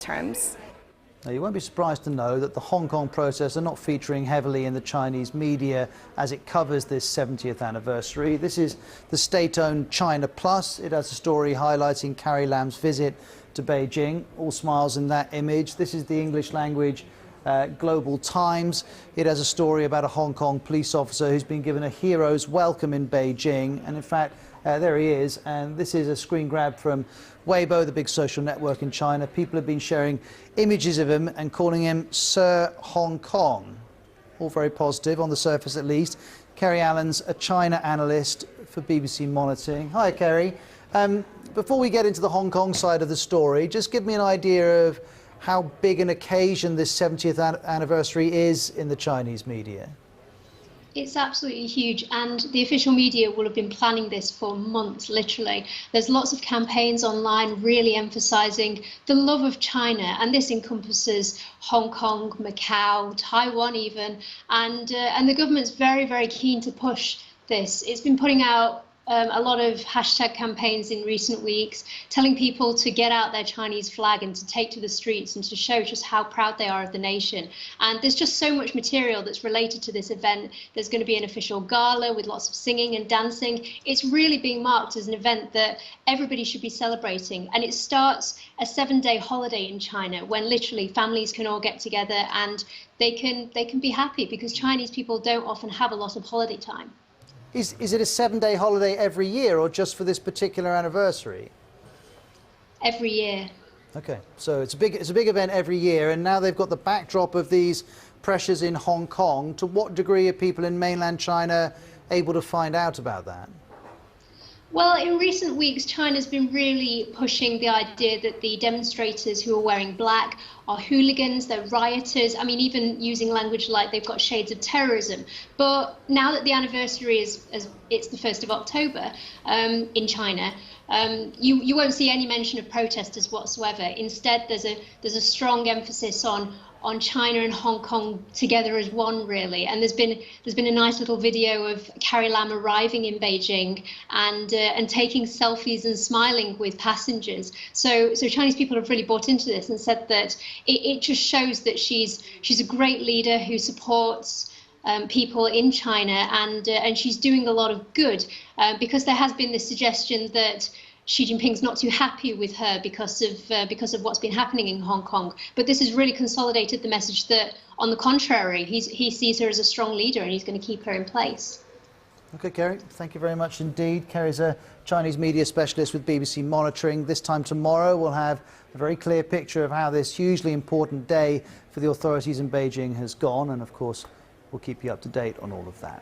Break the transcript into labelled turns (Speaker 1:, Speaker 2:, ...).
Speaker 1: terms.
Speaker 2: Now, you won't be surprised to know that the Hong Kong protests are not featuring heavily in the Chinese media as it covers this 70th anniversary. This is the state-owned China Plus. It has a story highlighting Carrie Lam's visit to Beijing. All smiles in that image. This is the English language Global Times. It has a story about a Hong Kong police officer who's been given a hero's welcome in Beijing. And in fact, there he is. And this is a screen grab from Weibo, the big social network in China. People have been sharing images of him and calling him Sir Hong Kong. All very positive, on the surface at least. Kerry Allen's a China analyst for BBC Monitoring. Hi, Kerry. Before we get into the Hong Kong side of the story, just give me an idea of how big an occasion this 70th anniversary is in the Chinese media.
Speaker 3: It's absolutely huge, and the official media will have been planning this for months, literally. There's lots of campaigns online really emphasising the love of China, and this encompasses Hong Kong, Macau, Taiwan even, and the government's very, very keen to push this. It's been putting out a lot of hashtag campaigns in recent weeks, telling people to get out their Chinese flag and to take to the streets and to show just how proud they are of the nation. And there's just so much material that's related to this event. There's going to be an official gala with lots of singing and dancing. It's really being marked as an event that everybody should be celebrating. And it starts a 7-day holiday in China when literally families can all get together and they can be happy, because Chinese people don't often have a lot of holiday time.
Speaker 2: Is it a 7-day holiday every year or just for this particular anniversary?
Speaker 3: Every year.
Speaker 2: Okay, so it's a big event every year, and now they've got the backdrop of these pressures in Hong Kong. To what degree are people in mainland China able to find out about that?
Speaker 3: Well, in recent weeks, China's been really pushing the idea that the demonstrators who are wearing black are hooligans, they're rioters. I mean, even using language like they've got shades of terrorism. But now that the anniversary is it's the 1st of October in China, you won't see any mention of protesters whatsoever. Instead, there's a strong emphasis on China and Hong Kong together as one, really. And there's been a nice little video of Carrie Lam arriving in Beijing and taking selfies and smiling with passengers. So Chinese people have really bought into this and said that it just shows that she's a great leader who supports people in China, and she's doing a lot of good, because there has been this suggestion that Xi Jinping's not too happy with her because of what's been happening in Hong Kong. But this has really consolidated the message that, on the contrary, he sees her as a strong leader and he's going to keep her in place.
Speaker 2: Okay, Kerry, thank you very much indeed. Kerry's a Chinese media specialist with BBC Monitoring. This time tomorrow we'll have a very clear picture of how this hugely important day for the authorities in Beijing has gone, and of course we'll keep you up to date on all of that.